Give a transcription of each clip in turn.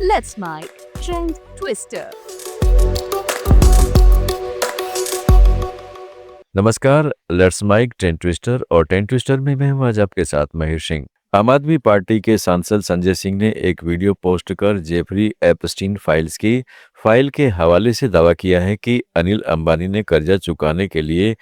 Let's My Trend Twister. नमस्कार, let's mic ten twister और ten twister में मैं हूं आज आपके साथ महेर सिंह। आम आदमी पार्टी के सांसद संजय सिंह ने एक वीडियो पोस्ट कर जेफरी एपस्टीन फाइल्स की फाइल के हवाले से दावा किया है कि अनिल अंबानी ने कर्जा चुकाने के लिए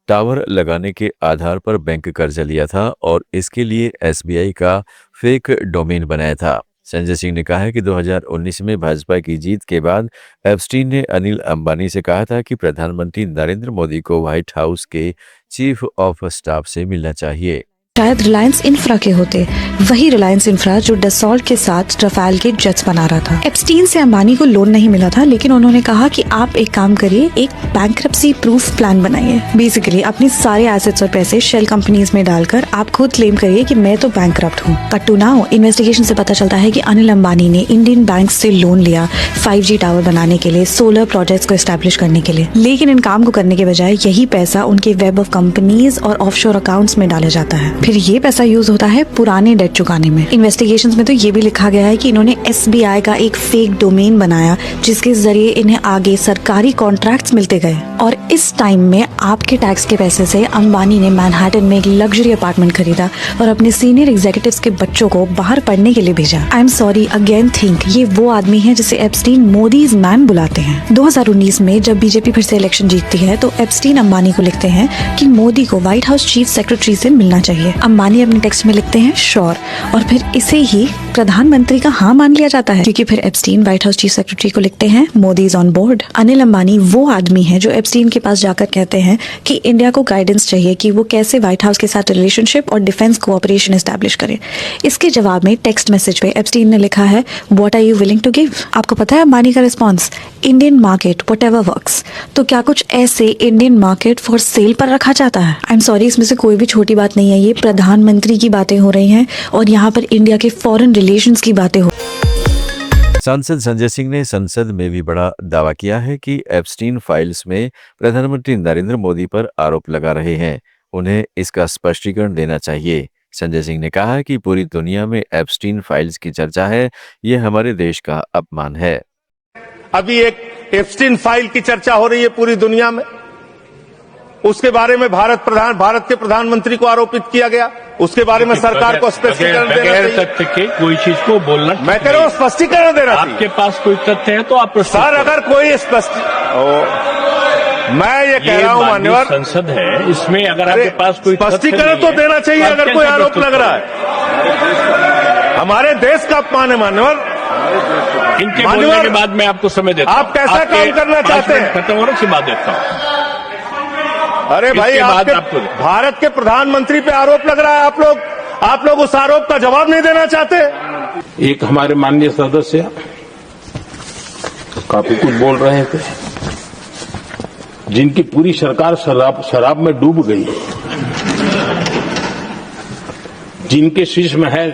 टावर लगाने के आधार पर बैंक कर्जा लिया था और इसके लिए एसबीआई का फेक डोमेन बनाया था। संजय सिंह ने कहा है कि 2019 में भाजपा की जीत के बाद एपस्टीन ने अनिल अंबानी से कहा था कि प्रधानमंत्री नरेंद्र मोदी को व्हाइट हाउस के चीफ ऑफ स्टाफ से मिलना चाहिए। शायद रिलायंस इंफ्रा के होते, वही रिलायंस इंफ्रा जो डसॉल्ट के साथ रफाल के जेट्स बना रहा था। एप्स्टीन से अंबानी को लोन नहीं मिला था, लेकिन उन्होंने कहा कि आप एक काम करिए, एक बैंक्रप्सी प्रूफ प्लान बनाइए। बेसिकली अपने सारे एसेट्स और पैसे शेल कंपनीज में डालकर आप खुद क्लेम करिए कि मैं तो बैंकरप्ट हूँ। कट टू नाउ इन्वेस्टिगेशन से पता चलता है कि अनिल अंबानी ने इंडियन बैंक से लोन लिया 5G टावर बनाने के लिए, सोलर प्रोजेक्ट्स को एस्टेब्लिश करने के लिए, लेकिन इन काम को करने के बजाय यही पैसा उनके वेब ऑफ कंपनीज और ऑफशोर अकाउंट्स में डाला जाता है। फिर ये पैसा यूज होता है पुराने डेट चुकाने में। इन्वेस्टिगेशंस में तो ये भी लिखा गया है कि इन्होंने एसबीआई का एक फेक डोमेन बनाया जिसके जरिए इन्हें आगे सरकारी कॉन्ट्रैक्ट्स मिलते गए, और इस टाइम में आपके टैक्स के पैसे से अंबानी ने मैनहट्टन में एक लग्जरी अपार्टमेंट खरीदा और अपने सीनियर एग्जीक्यूटिव्स के बच्चों को बाहर पढ़ने के लिए भेजा। I am sorry again think ये वो आदमी है जिसे एप्स्टीन मोदीज मैन बुलाते हैं। 2019 में जब बीजेपी फिर से इलेक्शन जीतती है तो एप्स्टीन अंबानी को लिखते हैं कि मोदी को व्हाइट हाउस चीफ सेक्रेटरी से मिलना चाहिए। अंबानी अपने टेक्स्ट में लिखते हैं श्योर, और फिर इसे ही प्रधानमंत्री का हाँ मान लिया जाता है, क्योंकि फिर Epstein white house chief secretary को लिखते हैं Modi is on board. Anil Ambani वो आदमी है जो एप्स्टीन के पास जाकर कहते हैं कि इंडिया को गाइडेंस चाहिए कि वो कैसे व्हाइट हाउस के साथ रिलेशनशिप और डिफेंस कोऑपरेशन एस्टैब्लिश करे। इसके जवाब में टेक्स्ट मैसेज पे एप्स्टीन ने लिखा है what are you willing to give. आपको पता है अंबानी का response, Indian market whatever works. तो क्या कुछ ऐसे इंडियन मार्केट फॉर सेल पर रखा जाता है? आई एम सॉरी, इसमें से कोई भी छोटी बात नहीं है। ये प्रधानमंत्री की बातें हो रही हैं और यहाँ पर इंडिया के फॉरेन रिलेशंस की बातें हो। सांसद संजय सिंह ने संसद में भी बड़ा दावा किया है कि एप्स्टीन फाइल्स में प्रधानमंत्री नरेंद्र मोदी पर आरोप लगा रहे हैं, उन्हें इसका स्पष्टीकरण देना चाहिए। संजय सिंह ने कहा कि पूरी दुनिया में एप्स्टीन फाइल्स की चर्चा है, ये हमारे देश का अपमान है। अभी एक एप्स्टीन फाइल की चर्चा हो रही है पूरी दुनिया में, उसके बारे में भारत के प्रधानमंत्री को आरोपित किया गया, उसके बारे में सरकार को स्पष्टीकरण देना चाहिए। तथ्य के कोई चीज को बोलना, मैं कह रहा हूं स्पष्टीकरण देना चाहिए। आपके पास कोई तथ्य है तो आप सर, अगर कोई मैं ये कह रहा हूं मान्यवर, संसद है, इसमें अगर आपके पास कोई स्पष्टीकरण तो देना चाहिए। अगर कोई आरोप लग रहा है, हमारे देश का अपमान है मान्यवर। इनके बोलने के बाद मैं आपको समय देता हूं। आप कैसा काम करना चाहते हैं? खत्म होने से बात देता हूं। अरे भाई, आपके भारत के प्रधानमंत्री पे आरोप लग रहा है, आप लोग उस आरोप का जवाब नहीं देना चाहते। एक हमारे माननीय सदस्य काफी कुछ बोल रहे थे, जिनकी पूरी सरकार शराब में डूब गई, जिनके शीश में है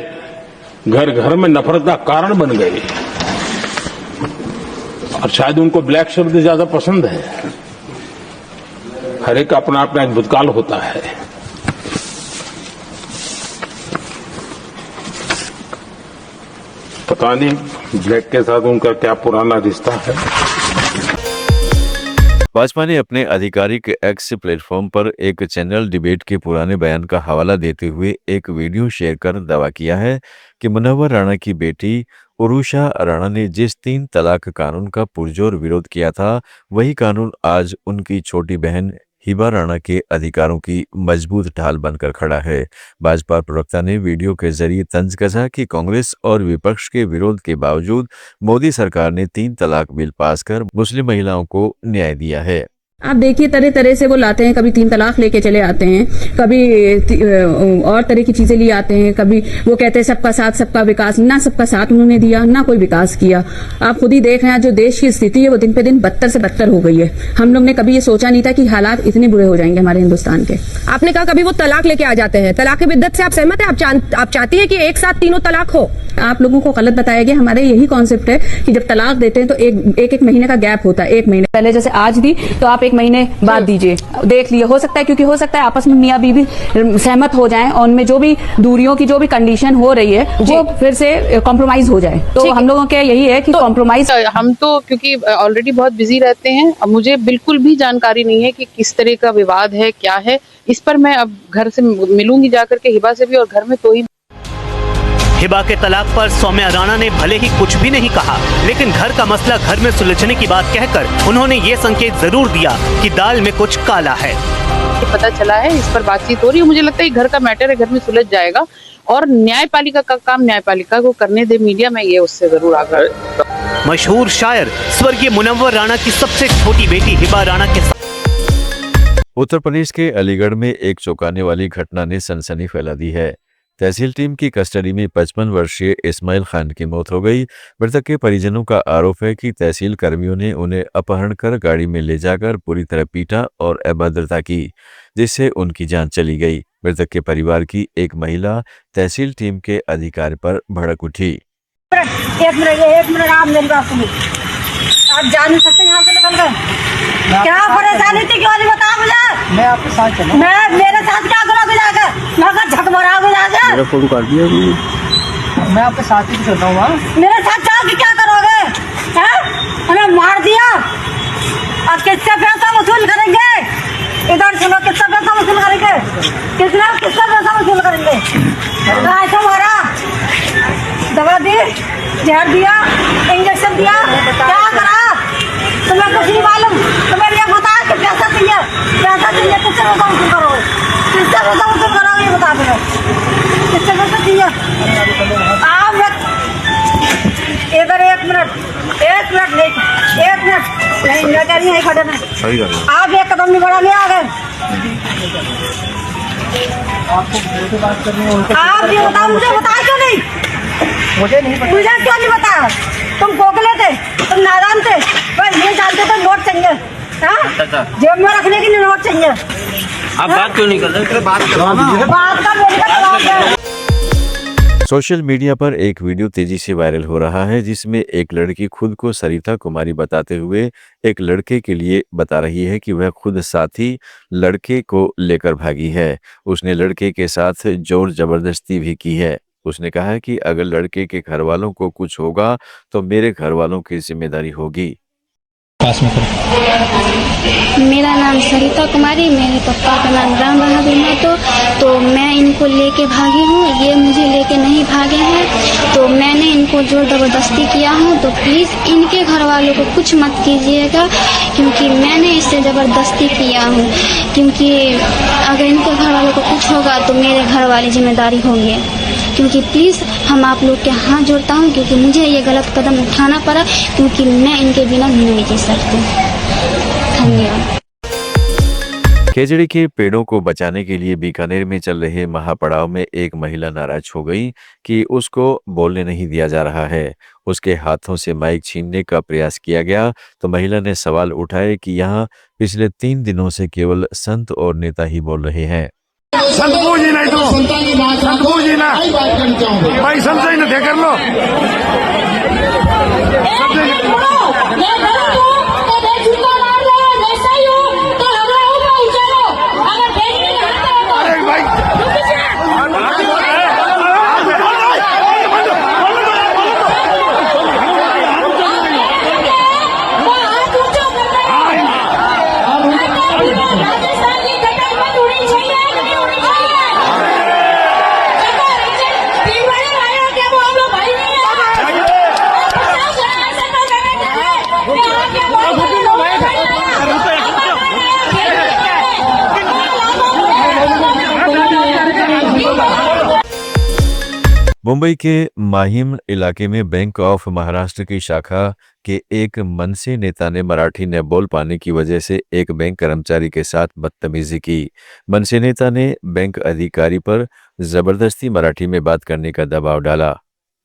घर घर में नफरत का कारण बन गई, और शायद उनको ब्लैक शब्द ज्यादा पसंद है। हर एक अपना अपना एक भूतकाल होता है। पता नहीं ब्लैक के साथ उनका क्या पुराना रिश्ता है। भाजपा ने अपने आधिकारिक एक्स प्लेटफॉर्म पर एक चैनल डिबेट के पुराने बयान का हवाला देते हुए एक वीडियो शेयर कर दावा किया है कि मुनव्वर राणा की बेटी उरुषा राणा ने जिस 3 तलाक कानून का पुरजोर विरोध किया था, वही कानून आज उनकी छोटी बहन हिबा राणा के अधिकारों की मजबूत ढाल बनकर खड़ा है। भाजपा प्रवक्ता ने वीडियो के जरिए तंज कसा कि कांग्रेस और विपक्ष के विरोध के बावजूद मोदी सरकार ने 3 तलाक बिल पास कर मुस्लिम महिलाओं को न्याय दिया है। आप देखिए तरह तरह से वो लाते हैं, कभी 3 तलाक लेके चले आते हैं, कभी और तरह की चीजें लिए आते हैं, कभी वो कहते हैं सबका साथ सबका विकास। ना सबका साथ उन्होंने दिया, ना कोई विकास किया। आप खुद ही देख रहे हैं जो देश की स्थिति है वो दिन पे दिन बदतर से बदतर हो गई है। हम लोग ने कभी ये सोचा नहीं था कि हालात इतने बुरे हो जाएंगे हमारे हिंदुस्तान के। आपने कहा कभी वो तलाक लेके आ जाते हैं, तलाक की बिद्दत से आप सहमत हैं? आप चाहती है कि एक साथ तीनों तलाक हो? आप लोगों को गलत बताया गया। हमारे यही कॉन्सेप्ट है कि जब तलाक देते हैं तो एक महीने का गैप होता है, 1 महीने पहले जैसे आज दी तो आप 1 महीने बाद दीजिए, देख लिए, हो सकता है, क्योंकि हो सकता है आपस में मियाँ बीवी सहमत हो जाएं और उनमें जो भी दूरियों की जो भी कंडीशन हो रही है वो फिर से कॉम्प्रोमाइज हो जाए। तो हम लोगों के यही है कि कॉम्प्रोमाइज, हम तो क्योंकि ऑलरेडी बहुत बिजी रहते हैं, अब मुझे बिल्कुल भी जानकारी नहीं है कि किस तरह का विवाद है, क्या है। इस पर मैं अब घर से मिलूंगी जाकर के हिबा से भी, और घर में तो ही। हिबा के तलाक पर सौम्या राणा ने भले ही कुछ भी नहीं कहा, लेकिन घर का मसला घर में सुलझने की बात कहकर उन्होंने ये संकेत जरूर दिया कि दाल में कुछ काला है। पता चला है, इस पर बातचीत हो रही है। मुझे लगता है घर का मैटर है, घर में सुलझ जाएगा, और न्यायपालिका का काम न्यायपालिका को करने दे। मीडिया में ये उससे जरूर आग्रह। मशहूर शायर स्वर्गीय मुनव्वर राणा की सबसे छोटी बेटी हिबा राणा के उत्तर प्रदेश के अलीगढ़ में एक चौंकाने वाली घटना ने सनसनी फैला दी है। तहसील टीम की कस्टडी में 55 वर्षीय इस्माइल खान की मौत हो गई। मृतक के परिजनों का आरोप है कि तहसील कर्मियों ने उन्हें अपहरण कर गाड़ी में ले जाकर पूरी तरह पीटा और अभद्रता की, जिससे उनकी जान चली गई। मृतक के परिवार की एक महिला तहसील टीम के अधिकारी पर भड़क उठी। एक मिनट आप मेरी बात सुनिए। आप जा नहीं सकते यहाँ से निकल गए, क्या परेशानी थी, क्यों नहीं बताया मुझे? मैं आपके साथ चलूं? मैं मेरे साथ क्या करोगे जाकर? मैं झक मराओगे जाकर? मेरा फोन कर दिया, मैं आपके साथ ही चल रहा हूँ। मेरे साथ चल के क्या करोगे? हमें मार दिया, और किससे पैसा वसूल करेंगे? इधर सुनो, किससे पैसा वसूल करेंगे? किससे पैसा वसूल करेंगे? ऐसा मारा, दवा दी, जहर दिया, इंजेक्शन दिया, क्या करा? तुम्हें कुछ नहीं मालूम। तुम्हें ये बताया कि पैसा चाहिए, किससे पैसा वसूल करोगे? किससे पैसा वसूल करोगे ये बता दो, किससे पैसा चाहिए? आप इधर एक मिनट नहीं खड़े में, आप एक कदम नहीं बढ़ा, नहीं आ गए। आप ये बताओ, मुझे बताया क्यों नहीं? मुझे क्यों नहीं बताया? तुम गोखले थे, तुम नादान थे, बस ये जानते थे नोट चाहिए, जेब में रखने के लिए नोट चाहिए। आप बात क्यों नहीं कर रहे? बात का मेरे का जवाब दे। सोशल मीडिया पर एक वीडियो तेजी से वायरल हो रहा है, जिसमें एक लड़की खुद को सरिता कुमारी बताते हुए एक लड़के के लिए बता रही है कि वह खुद साथी लड़के को लेकर भागी है। उसने लड़के के साथ जोर जबरदस्ती भी की है। उसने कहा कि अगर लड़के के घर वालों को कुछ होगा तो मेरे घर वालों की जिम्मेदारी होगी। मेरा नाम सरिता कुमारी, मेरे पापा का नाम राम बहादुर महतो। तो मैं इनको लेके भागी हूँ, ये मुझे लेके नहीं भागे हैं, तो मैंने इनको जोर जबरदस्ती किया हूँ। तो प्लीज़ इनके घर वालों को कुछ मत कीजिएगा, क्योंकि मैंने इससे ज़बरदस्ती किया हूँ। क्योंकि अगर इनके घर वालों को कुछ होगा तो मेरे घर वाली जिम्मेदारी होंगे। क्योंकि प्लीज़ हम आप लोग के हाथ जोड़ता हूँ, क्योंकि मुझे ये गलत कदम उठाना पड़ा, क्योंकि मैं इनके बिना नहीं जी सकती। धन्यवाद। खेजड़ी के पेड़ों को बचाने के लिए बीकानेर में चल रहे महापड़ाव में एक महिला नाराज हो गई कि उसको बोलने नहीं दिया जा रहा है। उसके हाथों से माइक छीनने का प्रयास किया गया तो महिला ने सवाल उठाए कि यहाँ पिछले 3 दिनों से केवल संत और नेता ही बोल रहे हैं। संतपुर जी नहीं तो संतपुर जी ना भाई समझे ना दे कर लो। मुंबई के माहिम इलाके में बैंक ऑफ महाराष्ट्र की शाखा के एक मनसे नेता ने मराठी न बोल पाने की वजह से एक बैंक कर्मचारी के साथ बदतमीजी की। मनसे नेता ने बैंक अधिकारी पर जबरदस्ती मराठी में बात करने का दबाव डाला।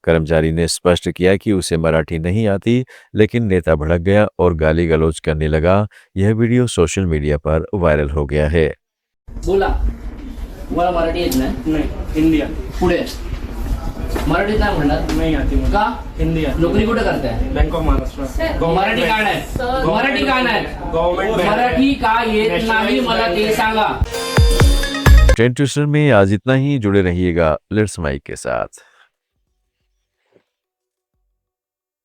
कर्मचारी ने स्पष्ट किया कि उसे मराठी नहीं आती, लेकिन नेता भड़क गया और गाली गलौज करने लगा। यह वीडियो सोशल मीडिया पर वायरल हो गया है। बोला, मराठी येत नाही, इंडिया पुढे मराठी नाही म्हणणार नाही आती मला. का हिंदी आती. नोकरी कुठे करताय बँक ऑफ महाराष्ट्र. मराठी का नाही मराठी का नाही गवर्नमेंट मराठी का येत नाही मला ते सांगा. ट्रेंड ट्विस्टर में आज इतना ही। जुड़े रहिएगा लेट्स माइक के साथ।